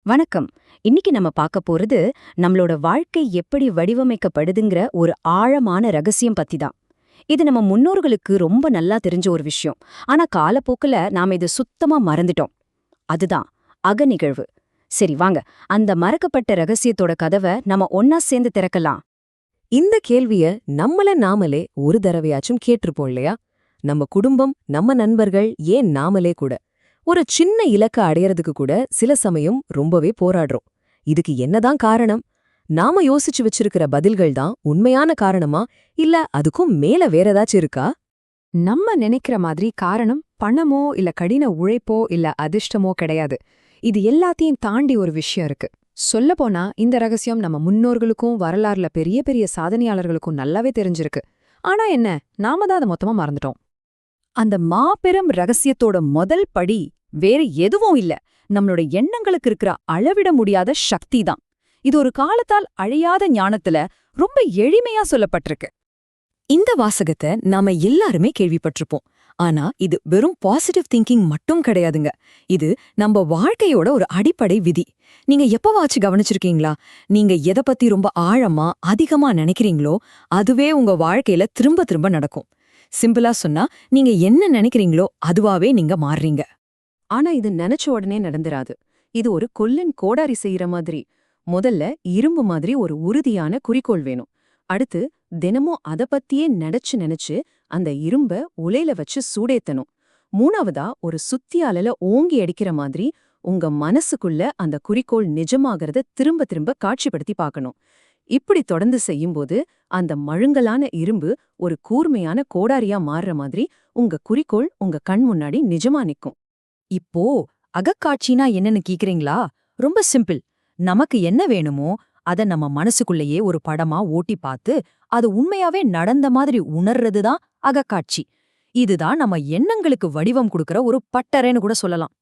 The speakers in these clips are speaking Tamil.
வணக்கம். இன்னைக்கு நம்ம பார்க்க போறது நம்மளோட வாழ்க்கை எப்படி வடிவமைக்கப்படுதுங்கிற ஒரு ஆழமான ரகசியம் பத்தி தான். இது நம்ம முன்னோர்களுக்கு ரொம்ப நல்லா தெரிஞ்ச ஒரு விஷயம். ஆனா காலப்போக்குல நாம இதை சுத்தமா மறந்துட்டோம். அதுதான் அகநிகழ்வு. சரி வாங்க, அந்த மறக்கப்பட்ட ரகசியத்தோட கதவை நம்ம ஒன்னா சேர்ந்து திறக்கலாம். இந்த கேள்விய நாமளே ஒரு தடவையாச்சும் கேட்டிருப்போம் இல்லையா? நம்ம குடும்பம், நம்ம நண்பர்கள், ஏன் நாமளே கூட ஒரு சின்ன இலக்க அடையறதுக்கு கூட சில சமயம் ரொம்பவே போராடுறோம். இதுக்கு என்னதான் காரணம்? நாம யோசிச்சு வச்சிருக்கிற பதில்கள் தான் உண்மையான காரணமா, இல்ல அதுக்கும் மேல வேற ஏதாச்சும் இருக்கா? நம்ம நினைக்கிற மாதிரி காரணம் பணமோ இல்ல கடின உழைப்போ இல்ல அதிர்ஷ்டமோ கிடையாது. இது எல்லாத்தையும் தாண்டி ஒரு விஷயம் இருக்கு. சொல்லப்போனா இந்த ரகசியம் நம்ம முன்னோர்களுக்கும் வரலாறுல பெரிய பெரிய சாதனையாளர்களுக்கும் நல்லாவே தெரிஞ்சிருக்கு. ஆனா என்ன, நாம தான் அதை மொத்தமா மறந்துட்டோம். அந்த மாபெரும் ரகசியத்தோட முதல் படி வேற எதுவும் இல்ல, நம்மளோட எண்ணங்களுக்கு இருக்கிற அளவிட முடியாத சக்தி தான். இது ஒரு காலத்தால் அழியாத ஞானத்துல ரொம்ப எளிமையா சொல்லப்பட்டிருக்கு. இந்த வாசகத்தை நாம எல்லாருமே கேள்விப்பட்டிருப்போம். ஆனா இது வெறும் பாசிட்டிவ் திங்கிங் மட்டும் கிடையாதுங்க. இது நம்ம வாழ்க்கையோட ஒரு அடிப்படை விதி. நீங்க எப்பவாச்சும் கவனிச்சிருக்கீங்களா? நீங்க எதை பத்தி ரொம்ப ஆழமா அதிகமா நினைக்கிறீங்களோ அதுவே உங்க வாழ்க்கையில திரும்ப திரும்ப நடக்கும். சிம்பிளா சொன்னா, நீங்க என்ன நினைக்கிறீங்களோ அதுவாவே நீங்க மாறுறீங்க. ஆனா இது நினைச்ச உடனே நடந்துராது. இது ஒரு கொல்லன் கோடாரி செய்யற மாதிரி. முதல்ல இரும்பு மாதிரி ஒரு உறுதியான குறிக்கோள் வேணும். அடுத்து தினமும் அத பத்தியே நினைச்சு அந்த இரும்ப உலையில வச்சு சூடேத்தணும். மூணாவதா ஒரு சுத்தியால ஓங்கி அடிக்கிற மாதிரி உங்க மனசுக்குள்ள அந்த குறிக்கோள் நிஜமாகறத திரும்ப திரும்ப காட்சிப்படுத்தி பார்க்கணும். இப்படி தொடர்ந்து செய்யும்போது அந்த மழுங்கலான இரும்பு ஒரு கூர்மையான கோடாரியா மாறுற மாதிரி உங்க குறிக்கோள் உங்க கண் முன்னாடி நிஜமா நிக்கும். இப்போ அகக்காட்சினா என்னன்னு கேக்குறீங்களா? ரொம்ப சிம்பிள். நமக்கு என்ன வேணுமோ அத நம்ம மனசுக்குள்ளேயே ஒரு படமா ஓட்டி பார்த்து அது உண்மையாவே நடந்த மாதிரி உணர்றதுதான் அகக்காட்சி. இதுதான் நம்ம எண்ணங்களுக்கு வடிவம் கொடுக்கற ஒரு பட்டறைன்னு கூட சொல்லலாம்.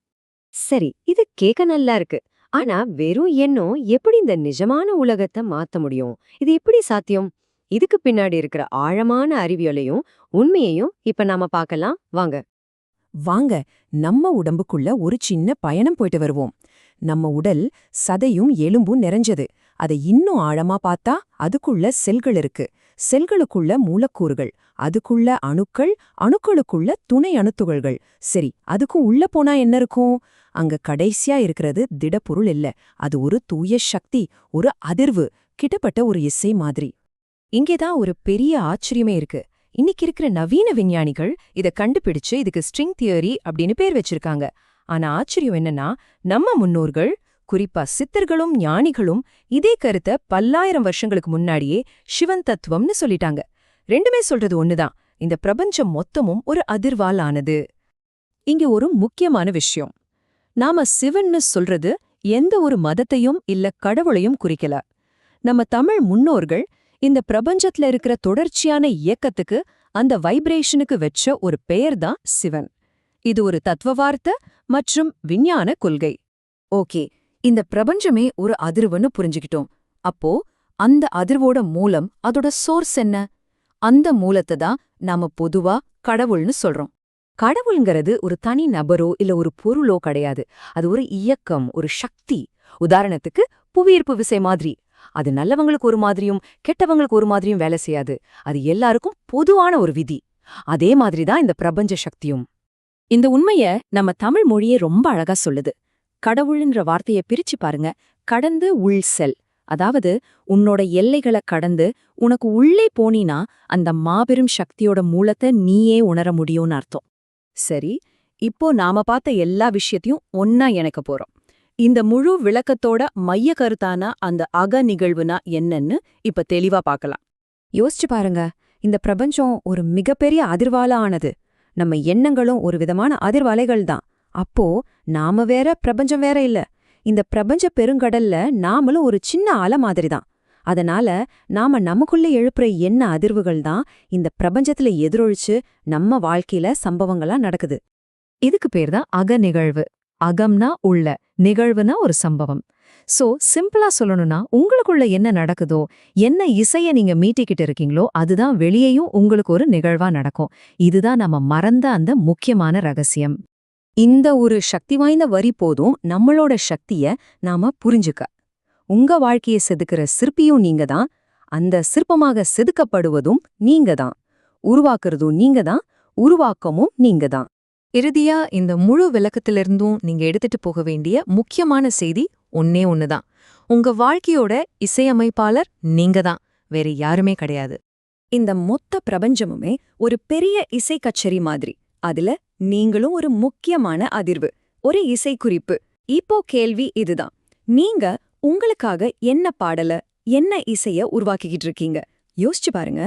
சரி, இது கேட்க நல்லா இருக்கு. ஆனா வெறும் எண்ணம் எப்படி இந்த நிஜமான உலகத்தை மாத்த முடியும்? இது எப்படி சாத்தியம்? இதுக்கு பின்னாடி இருக்கிற ஆழமான அறிவியலையும் உண்மையையும் இப்ப நாம பார்க்கலாம் வாங்க. வாங்க, நம்ம உடம்புக்குள்ள ஒரு சின்ன பயணம் போயிட்டு வருவோம். நம்ம உடல் சதையும் எலும்பும் நிறைஞ்சது. அதை இன்னும் ஆழமா பார்த்தா அதுக்குள்ள செல்கள் இருக்கு. செல்களுக்குள்ள மூலக்கூறுகள், அதுக்குள்ள அணுக்கள், அணுக்களுக்குள்ள துணை அணுத்துகள்கள். சரி, அதுக்கும் உள்ள போனா என்ன இருக்கும்? அங்க கடைசியா இருக்கிறது திடப்பொருள் இல்ல. அது ஒரு தூய சக்தி, ஒரு அதிர்வு, கிட்டப்பட்ட ஒரு இசை மாதிரி. இங்கேதான் ஒரு பெரிய ஆச்சரியமே இருக்கு. இன்னைக்கு இருக்கிற நவீன விஞ்ஞானிகள் இத கண்டுபிடிச்சு இதுக்கு ஸ்ட்ரிங் தியரி அப்படின்னு பேர் வச்சிருக்காங்க. ஆனா ஆச்சரியம் என்னன்னா, நம்ம முன்னோர்கள், குறிப்பா சித்தர்களும் ஞானிகளும் இதே கருத்தை பல்லாயிரம் வருஷங்களுக்கு முன்னாடியே சிவன் தத்துவம்னு சொல்லிட்டாங்க. ரெண்டுமே சொல்றது ஒண்ணுதான், இந்த பிரபஞ்சம் மொத்தமும் ஒரு அதிர்வால் ஆனது. இங்க ஒரு முக்கியமான விஷயம், நாம சிவன்னு சொல்றது எந்த ஒரு மதத்தையும் இல்ல கடவுளையும் குறிக்கல. நம்ம தமிழ் முன்னோர்கள் இந்த பிரபஞ்சத்துல இருக்கிற தொடர்ச்சியான இயக்கத்துக்கு, அந்த வைப்ரேஷனுக்கு வச்ச ஒரு பெயர் தான் சிவன். இது ஒரு தத்துவவார்த்தை மற்றும் விஞ்ஞான கொள்கை. ஓகே, இந்த பிரபஞ்சமே ஒரு அதிர்வுன்னு புரிஞ்சுக்கிட்டோம். அப்போ அந்த அதிர்வோட மூலம், அதோட சோர்ஸ் என்ன? அந்த மூலத்தை தான் நாம பொதுவா கடவுள்னு சொல்றோம். கடவுள்ங்கிறது ஒரு தனி நபரோ இல்ல ஒரு பொருளோ கிடையாது. அது ஒரு இயக்கம், ஒரு சக்தி. உதாரணத்துக்கு புவியீர்ப்பு விசை மாதிரி. அது நல்லவங்களுக்கு ஒரு மாதிரியும் கெட்டவங்களுக்கு ஒரு மாதிரியும் வேலை செய்யாது. அது எல்லாருக்கும் பொதுவான ஒரு விதி. அதே மாதிரிதான் இந்த பிரபஞ்ச சக்தியும். இந்த உண்மைய நம்ம தமிழ் மொழியே ரொம்ப அழகா சொல்லுது. கடவுள்ன்ற வார்த்தையை பிரிச்சு பாருங்க. கடந்து உள் செல். அதாவது உன்னோட எல்லைகளை கடந்து உனக்கு உள்ளே போனீனா அந்த மாபெரும் சக்தியோட மூலத்தை நீயே உணர முடியும்னு அர்த்தம். சரி, இப்போ நாம பார்த்த எல்லா விஷயத்தையும் ஒன்னா இணைக்க போறோம். இந்த முழு விளக்கத்தோட மைய கருத்தான அந்த அக நிகழ்வுனா என்னன்னு இப்ப தெளிவா பார்க்கலாம். யோசிச்சு பாருங்க, இந்த பிரபஞ்சம் ஒரு மிகப்பெரிய அதிர்வால ஆனது. நம்ம எண்ணங்களும் ஒரு விதமான அதிர்வலைகள் தான். அப்போ நாம வேற, பிரபஞ்சம் வேற இல்ல. இந்த பிரபஞ்ச பெருங்கடல்ல நாமளும் ஒரு சின்ன அலை மாதிரி தான். அதனால நாம நமக்குள்ள எழுப்புற எண்ண அதிர்வுகள் தான் இந்த பிரபஞ்சத்துல எதிரொலிச்சு நம்ம வாழ்க்கையில சம்பவங்களா நடக்குது. இதுக்கு பேர் தான் அக நிகழ்வு. அகம்னா உள்ள, நிகழ்வுனா ஒரு சம்பவம். சோ சிம்பிளா சொல்லணும்னா, உங்களுக்குள்ள என்ன நடக்குதோ, என்ன இசைய நீங்க மீட்டிக்கிட்டு இருக்கீங்களோ அதுதான் வெளியேயும் உங்களுக்கு ஒரு நிகழ்வா நடக்கும். இதுதான் நம்ம மறந்த அந்த முக்கியமான ரகசியம். இந்த ஒரு சக்தி வாய்ந்த வரி போதும் நம்மளோட சக்திய நாம புரிஞ்சுக்க. உங்க வாழ்க்கையை செதுக்கிற சிற்பியும் நீங்க தான், அந்த சிற்பமாக செதுக்கப்படுவதும் நீங்க தான், உருவாக்குறதும் நீங்க தான், உருவாக்கமும் நீங்க தான். இறுதியா இந்த முழு விளக்கத்திலிருந்தும் நீங்க எடுத்துட்டு போக வேண்டிய முக்கியமான செய்தி ஒன்னே ஒண்ணுதான். உங்க வாழ்க்கையோட இசையமைப்பாளர் நீங்க தான், வேற யாருமே கிடையாது. இந்த மொத்த பிரபஞ்சமுமே ஒரு பெரிய இசை கச்சேரி மாதிரி. அதுல நீங்களும் ஒரு முக்கியமான அதிர்வு, ஒரு இசைக்குறிப்பு. இப்போ கேள்வி இதுதான்: நீங்க உங்களுக்காக என்ன பாடல, என்ன இசைய உருவாக்கிக்கிட்டு இருக்கீங்க? யோசிச்சு பாருங்க.